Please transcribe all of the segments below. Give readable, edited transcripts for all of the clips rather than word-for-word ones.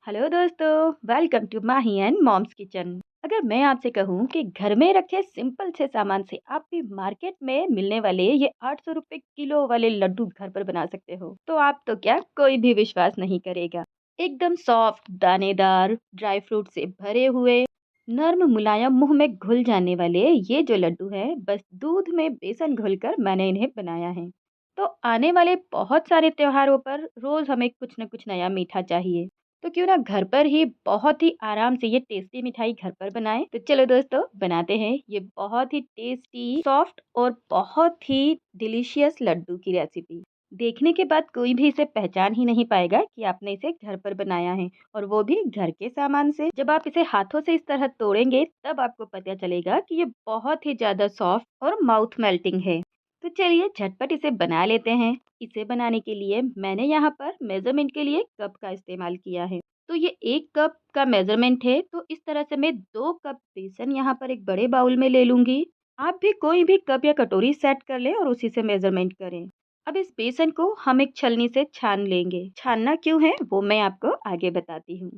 Hello दोस्तों, welcome to Mahi and mom's kitchen. अगर मैं आपसे कहूँ कि घर में रखे सिंपल से सामान से आप भी मार्केट में मिलने वाले ये 800 रुपए किलो वाले लड्डू घर पर बना सकते हो, तो आप तो क्या कोई भी विश्वास नहीं करेगा। एकदम सॉफ्ट, दानेदार, ड्राई फ्रूट से भरे हुए, नर्म मुलायम, मुंह में घुल जाने वाले ये जो लड्डू है, बस दूध में बेसन घोलकर मैंने इन्हें बनाया है। तो आने वाले बहुत सारे त्योहारों पर रोज हमें कुछ न कुछ नया मीठा चाहिए, तो क्यों ना घर पर ही बहुत ही आराम से ये टेस्टी मिठाई घर पर बनाएं। तो चलो दोस्तों, बनाते हैं ये बहुत ही टेस्टी, सॉफ्ट और बहुत ही डिलीशियस लड्डू की रेसिपी। देखने के बाद कोई भी इसे पहचान ही नहीं पाएगा कि आपने इसे घर पर बनाया है, और वो भी घर के सामान से। जब आप इसे हाथों से इस तरह तोड़ेंगे तब आपको पता चलेगा कि ये बहुत ही ज्यादा सॉफ्ट और माउथ मेल्टिंग है। तो चलिए झटपट इसे बना लेते हैं। इसे बनाने के लिए मैंने यहाँ पर मेजरमेंट के लिए कप का इस्तेमाल किया है। तो ये 1 कप का मेजरमेंट है, तो इस तरह से मैं 2 कप बेसन यहाँ पर एक बड़े बाउल में ले लूंगी। आप भी कोई भी कप या कटोरी सेट कर लें और उसी से मेजरमेंट करें। अब इस बेसन को हम एक छलनी से छान लेंगे। छानना क्यों है वो मैं आपको आगे बताती हूँ।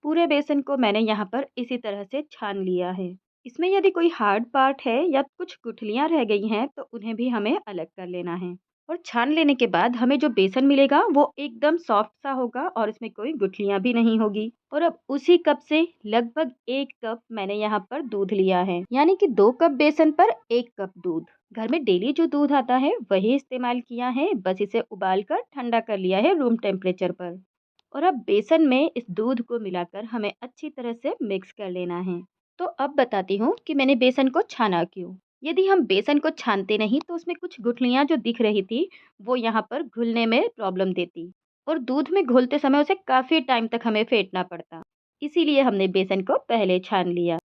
पूरे बेसन को मैंने यहाँ पर इसी तरह से छान लिया है। इसमें यदि कोई हार्ड पार्ट है या कुछ गुठलियां रह गई हैं तो उन्हें भी हमें अलग कर लेना है। और छान लेने के बाद हमें जो बेसन मिलेगा वो एकदम सॉफ्ट सा होगा और इसमें कोई गुठलियां भी नहीं होगी। और अब उसी कप से लगभग 1 कप मैंने यहाँ पर दूध लिया है, यानी कि 2 कप बेसन पर 1 कप दूध। घर में डेली जो दूध आता है वही इस्तेमाल किया है, बस इसे उबाल कर ठंडा कर लिया है रूम टेम्परेचर पर। और अब बेसन में इस दूध को मिलाकर हमें अच्छी तरह से मिक्स कर लेना है। तो अब बताती हूँ कि मैंने बेसन को छाना क्यों। यदि हम बेसन को छानते नहीं तो उसमें कुछ गुठलियां जो दिख रही थी वो यहाँ पर घुलने में प्रॉब्लम देती, और दूध में घुलते समय उसे काफी टाइम तक हमें फेंटना पड़ता। इसीलिए हमने बेसन को पहले छान लिया।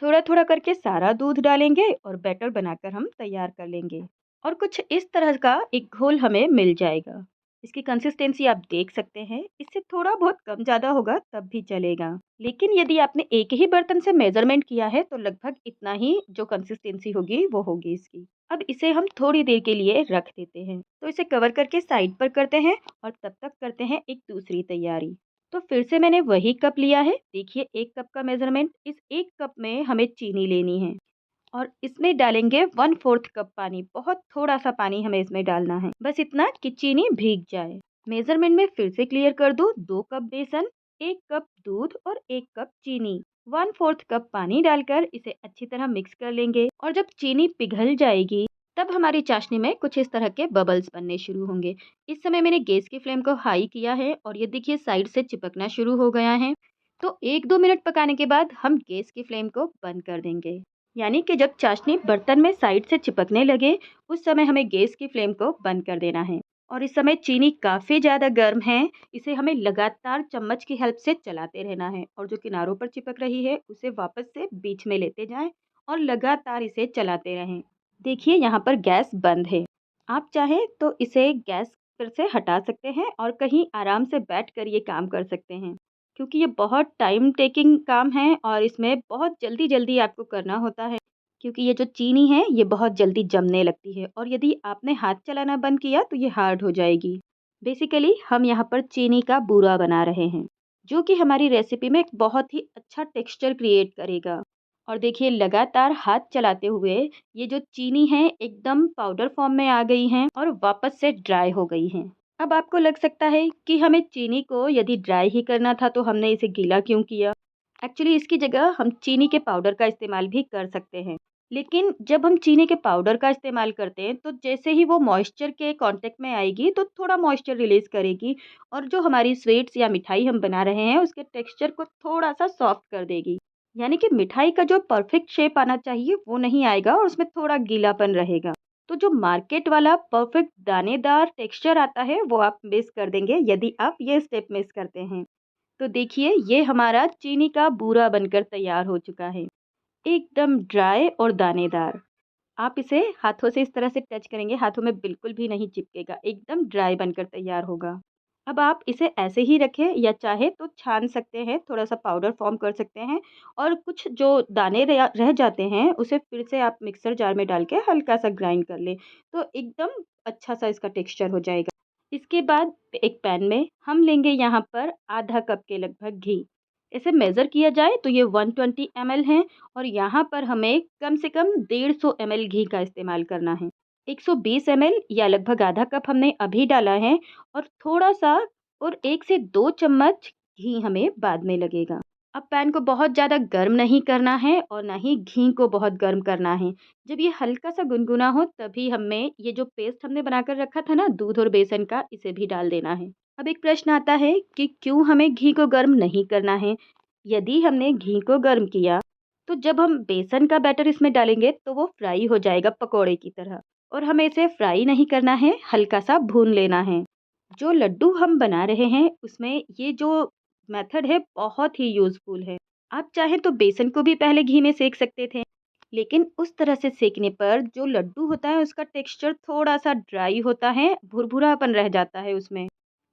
थोड़ा थोड़ा करके सारा दूध डालेंगे और बैटर बनाकर हम तैयार कर लेंगे। और कुछ इस तरह का एक घोल हमें मिल जाएगा। इसकी कंसिस्टेंसी आप देख सकते हैं, इससे थोड़ा बहुत कम ज़्यादा होगा तब भी चलेगा। लेकिन यदि आपने एक ही बर्तन से मेजरमेंट किया है तो लगभग इतना ही जो कंसिस्टेंसी होगी वो होगी इसकी। अब इसे हम थोड़ी देर के लिए रख देते हैं, तो इसे कवर करके साइड पर करते हैं और तब तक करते हैं एक दूसरी तैयारी। तो फिर से मैंने वही कप लिया है। देखिए 1 कप का मेजरमेंट, इस 1 कप में हमें चीनी लेनी है और इसमें डालेंगे 1/4 कप पानी। बहुत थोड़ा सा पानी हमें इसमें डालना है, बस इतना कि चीनी भीग जाए। मेजरमेंट में फिर से क्लियर कर दूं, 2 कप बेसन, 1 कप दूध और 1 कप चीनी, 1/4 कप पानी डालकर इसे अच्छी तरह मिक्स कर लेंगे। और जब चीनी पिघल जाएगी तब हमारी चाशनी में कुछ इस तरह के बबल्स बनने शुरू होंगे। इस समय मैंने गैस की फ्लेम को हाई किया है और ये देखिए साइड से चिपकना शुरू हो गया है। तो 1-2 मिनट पकाने के बाद हम गैस की फ्लेम को बंद कर देंगे। यानी कि जब चाशनी बर्तन में साइड से चिपकने लगे उस समय हमें गैस की फ्लेम को बंद कर देना है। और इस समय चीनी काफ़ी ज़्यादा गर्म है, इसे हमें लगातार चम्मच की हेल्प से चलाते रहना है और जो किनारों पर चिपक रही है उसे वापस से बीच में लेते जाएं और लगातार इसे चलाते रहें। देखिए यहाँ पर गैस बंद है। आप चाहें तो इसे गैस पर से हटा सकते हैं और कहीं आराम से बैठ कर ये काम कर सकते हैं, क्योंकि ये बहुत टाइम टेकिंग काम है और इसमें बहुत जल्दी जल्दी आपको करना होता है, क्योंकि ये जो चीनी है ये बहुत जल्दी जमने लगती है और यदि आपने हाथ चलाना बंद किया तो ये हार्ड हो जाएगी। बेसिकली हम यहाँ पर चीनी का बूरा बना रहे हैं, जो कि हमारी रेसिपी में एक बहुत ही अच्छा टेक्सचर क्रिएट करेगा। और देखिए लगातार हाथ चलाते हुए ये जो चीनी है एकदम पाउडर फॉर्म में आ गई है और वापस से ड्राई हो गई है। अब आपको लग सकता है कि हमें चीनी को यदि ड्राई ही करना था तो हमने इसे गीला क्यों किया। एक्चुअली इसकी जगह हम चीनी के पाउडर का इस्तेमाल भी कर सकते हैं। लेकिन जब हम चीनी के पाउडर का इस्तेमाल करते हैं तो जैसे ही वो मॉइस्चर के कांटेक्ट में आएगी तो थोड़ा मॉइस्चर रिलीज करेगी और जो हमारी स्वीट्स या मिठाई हम बना रहे हैं उसके टेक्सचर को थोड़ा सा सॉफ्ट कर देगी। यानी कि मिठाई का जो परफेक्ट शेप आना चाहिए वो नहीं आएगा और उसमें थोड़ा गीलापन रहेगा। तो जो मार्केट वाला परफेक्ट दानेदार टेक्सचर आता है वो आप मिस कर देंगे यदि आप ये स्टेप मिस करते हैं। तो देखिए ये हमारा चीनी का बूरा बनकर तैयार हो चुका है, एकदम ड्राई और दानेदार। आप इसे हाथों से इस तरह से टच करेंगे, हाथों में बिल्कुल भी नहीं चिपकेगा, एकदम ड्राई बनकर तैयार होगा। अब आप इसे ऐसे ही रखें या चाहे तो छान सकते हैं, थोड़ा सा पाउडर फॉर्म कर सकते हैं और कुछ जो दाने रह रह जाते हैं उसे फिर से आप मिक्सर जार में डाल के हल्का सा ग्राइंड कर लें, तो एकदम अच्छा सा इसका टेक्सचर हो जाएगा। इसके बाद एक पैन में हम लेंगे यहाँ पर आधा कप के लगभग घी। इसे मेज़र किया जाए तो ये 120 ml है और यहाँ पर हमें कम से कम 150 ml घी का इस्तेमाल करना है। 120 ml या लगभग आधा कप हमने अभी डाला है और थोड़ा-सा और 1 से 2 चम्मच घी हमें बाद में लगेगा। अब पैन को बहुत ज़्यादा गर्म नहीं करना है और ना ही घी को बहुत गर्म करना है। जब ये हल्का-सा गुनगुना हो तभी हमें ये जो पेस्ट हमने बनाकर रखा था ना दूध और बेसन का, इसे भी डाल देना है। अब एक प्रश्न आता है कि क्यों हमें घी को गर्म नहीं करना है? यदि हमने घी को गर्म किया, तो जब हम बेसन का बैटर इसमें डालेंगे तो वो फ्राई हो जाएगा पकोड़े की तरह और हमें इसे फ्राई नहीं करना है, हल्का-सा भून लेना है। जो लड्डू हम बना रहे हैं उसमें ये जो मेथड है बहुत ही यूज़फुल है। आप चाहें तो बेसन को भी पहले घी में सेक सकते थे, लेकिन उस तरह से सेकने पर जो लड्डू होता है उसका टेक्सचर थोड़ा-सा ड्राई होता है, भुरभुरापन रह जाता है उसमें।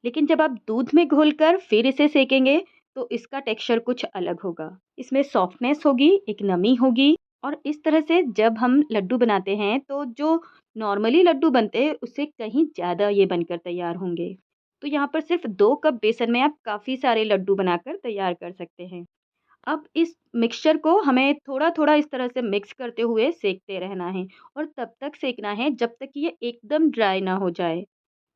लेकिन जब आप दूध में घोलकर फिर इसे सेकेंगे तो इसका टेक्सचर कुछ अलग होगा। इसमें सॉफ्टनेस होगी, एक नमी होगी और इस तरह से जब हम लड्डू बनाते हैं तो जो नॉर्मली लड्डू बनते हैं उससे कहीं ज़्यादा ये बनकर तैयार होंगे। तो यहाँ पर सिर्फ 2 कप बेसन में आप काफ़ी सारे लड्डू बनाकर तैयार कर सकते हैं। अब इस मिक्सचर को हमें थोड़ा-थोड़ा इस तरह से मिक्स करते हुए सेकते रहना है और तब तक सेकना है जब तक कि ये एकदम ड्राई ना हो जाए।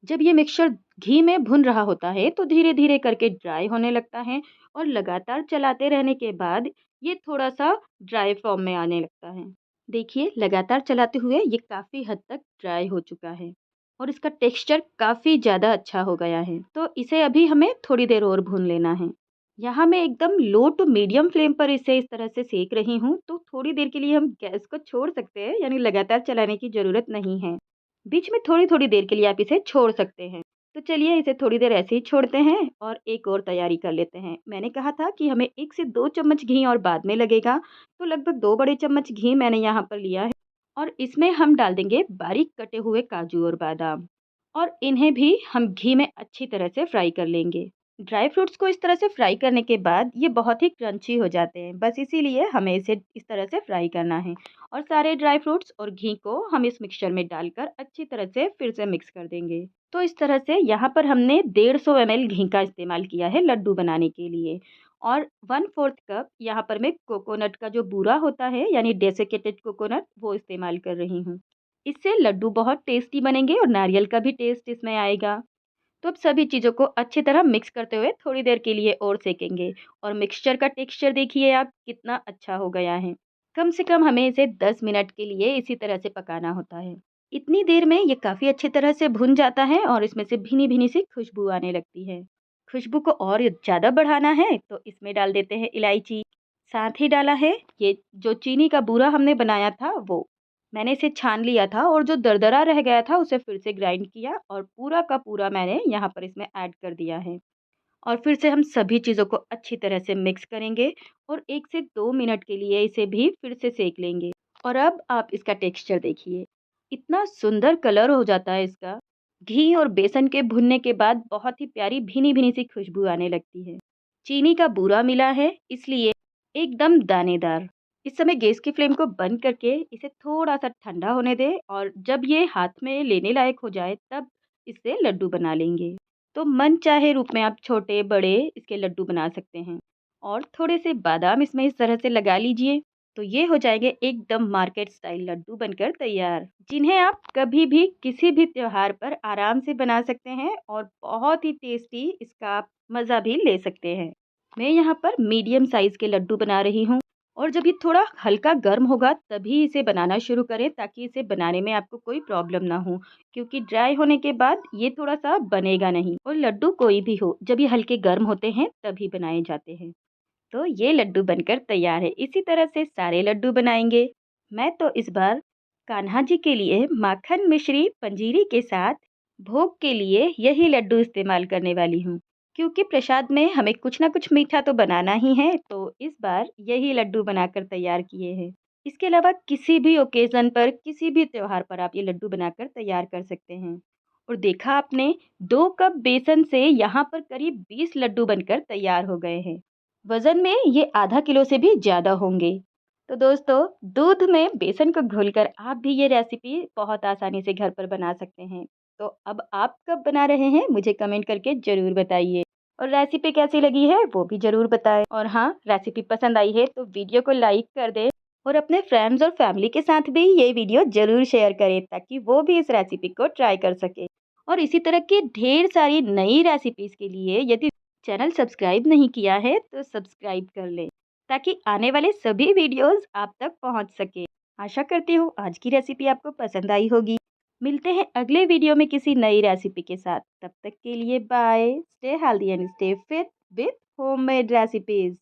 जब ये मिक्सचर घी में भुन रहा होता है तो धीरे-धीरे करके ड्राई होने लगता है और लगातार चलाते रहने के बाद ये थोड़ा-सा ड्राई फॉर्म में आने लगता है। देखिए लगातार चलाते हुए ये काफ़ी हद तक ड्राई हो चुका है और इसका टेक्सचर काफ़ी ज़्यादा अच्छा हो गया है। तो इसे अभी हमें थोड़ी देर और भून लेना है। यहाँ मैं एकदम लो टू मीडियम फ्लेम पर इसे इस तरह से सेक रही हूँ, तो थोड़ी देर के लिए हम गैस को छोड़ सकते हैं, यानी लगातार चलाने की ज़रूरत नहीं है। बीच में थोड़ी-थोड़ी देर के लिए आप इसे छोड़ सकते हैं। तो चलिए इसे थोड़ी देर ऐसे ही छोड़ते हैं और एक और तैयारी कर लेते हैं। मैंने कहा था कि हमें 1 से 2 चम्मच घी और बाद में लगेगा, तो लगभग 2 बड़े चम्मच घी मैंने यहाँ पर लिया है और इसमें हम डाल देंगे बारीक कटे हुए काजू और बादाम और इन्हें भी हम घी में अच्छी तरह से फ्राई कर लेंगे। ड्राई फ्रूट्स को इस तरह से फ्राई करने के बाद ये बहुत ही क्रंची हो जाते हैं, बस इसीलिए हमें इसे इस तरह से फ्राई करना है और सारे ड्राई फ्रूट्स और घी को हम इस मिक्सचर में डालकर अच्छी तरह से फिर से मिक्स कर देंगे। तो इस तरह से यहाँ पर हमने 150 ml घी का इस्तेमाल किया है लड्डू बनाने के लिए और 1/4 कप यहाँ पर मैं कोकोनट का जो बूरा होता है यानी डेसिकेटेड कोकोनट वो इस्तेमाल कर रही हूँ। इससे लड्डू बहुत टेस्टी बनेंगे और नारियल का भी टेस्ट इसमें आएगा। तो अब सभी चीज़ों को अच्छी तरह मिक्स करते हुए थोड़ी देर के लिए और सेकेंगे और मिक्सचर का टेक्सचर देखिए आप कितना अच्छा हो गया है। कम से कम हमें इसे 10 मिनट के लिए इसी तरह से पकाना होता है। इतनी देर में ये काफ़ी अच्छी तरह से भुन जाता है और इसमें से भीनी-भीनी सी खुशबू आने लगती है। खुशबू को और ज़्यादा बढ़ाना है तो इसमें डाल देते हैं इलायची। साथ ही डाला है ये जो चीनी का बूरा हमने बनाया था वो। मैंने इसे छान लिया था और जो दरदरा रह गया था उसे फिर से ग्राइंड किया और पूरा का पूरा मैंने यहाँ पर इसमें ऐड कर दिया है और फिर से हम सभी चीज़ों को अच्छी तरह से मिक्स करेंगे और 1 से 2 मिनट के लिए इसे भी फिर से सेक लेंगे। और अब आप इसका टेक्सचर देखिए, इतना सुंदर कलर हो जाता है इसका। घी और बेसन के भुनने के बाद बहुत ही प्यारी भीनी-भीनी सी खुशबू आने लगती है। चीनी का बूरा मिला है इसलिए एकदम दानेदार। इस समय गैस की फ्लेम को बंद करके इसे थोड़ा-सा ठंडा होने दें और जब ये हाथ में लेने लायक हो जाए तब इससे लड्डू बना लेंगे। तो मनचाहे रूप में आप छोटे-बड़े इसके लड्डू बना सकते हैं और थोड़े से बादाम इसमें इस तरह से लगा लीजिए, तो ये हो जाएँगे एकदम मार्केट स्टाइल लड्डू बनकर तैयार, जिन्हें आप कभी भी किसी भी त्योहार पर आराम से बना सकते हैं और बहुत ही टेस्टी इसका आप मज़ा भी ले सकते हैं। मैं यहाँ पर मीडियम साइज़ के लड्डू बना रही हूँ और जब ये थोड़ा हल्का गर्म होगा तभी इसे बनाना शुरू करें ताकि इसे बनाने में आपको कोई प्रॉब्लम ना हो, क्योंकि ड्राई होने के बाद ये थोड़ा-सा बनेगा नहीं और लड्डू कोई भी हो, जब ये हल्के गर्म होते हैं तभी बनाए जाते हैं। तो ये लड्डू बनकर तैयार है। इसी तरह से सारे लड्डू बनाएँगे। मैं तो इस बार कान्हा जी के लिए माखन मिश्री पंजीरी के साथ भोग के लिए यही लड्डू इस्तेमाल करने वाली हूँ। क्योंकि प्रसाद में हमें कुछ ना कुछ मीठा तो बनाना ही है, तो इस बार यही लड्डू बनाकर तैयार किए हैं। इसके अलावा किसी भी ओकेज़न पर, किसी भी त्योहार पर आप ये लड्डू बनाकर तैयार कर सकते हैं। और देखा आपने 2 कप बेसन से यहाँ पर करीब 20 लड्डू बनकर तैयार हो गए हैं। वज़न में ये आधा किलो से भी ज़्यादा होंगे। तो दोस्तों, दूध में बेसन को घोलकर आप भी ये रेसिपी बहुत आसानी से घर पर बना सकते हैं। तो अब आप कब बना रहे हैं मुझे कमेंट करके ज़रूर बताइए। और रेसिपी कैसी लगी है वो भी ज़रूर बताएं। और हाँ, रेसिपी पसंद आई है तो वीडियो को लाइक कर दें और अपने फ्रेंड्स और फैमिली के साथ भी ये वीडियो ज़रूर शेयर करें ताकि वो भी इस रेसिपी को ट्राई कर सके। और इसी तरह की ढेर सारी नई रेसिपीज़ के लिए यदि चैनल सब्सक्राइब नहीं किया है तो सब्सक्राइब कर लें ताकि आने वाले सभी वीडियोस आप तक पहुंच सके। आशा करती हूँ आज की रेसिपी आपको पसंद आई होगी। मिलते हैं अगले वीडियो में किसी नई रेसिपी के साथ। तब तक के लिए bye. Stay healthy and stay fit with homemade recipes.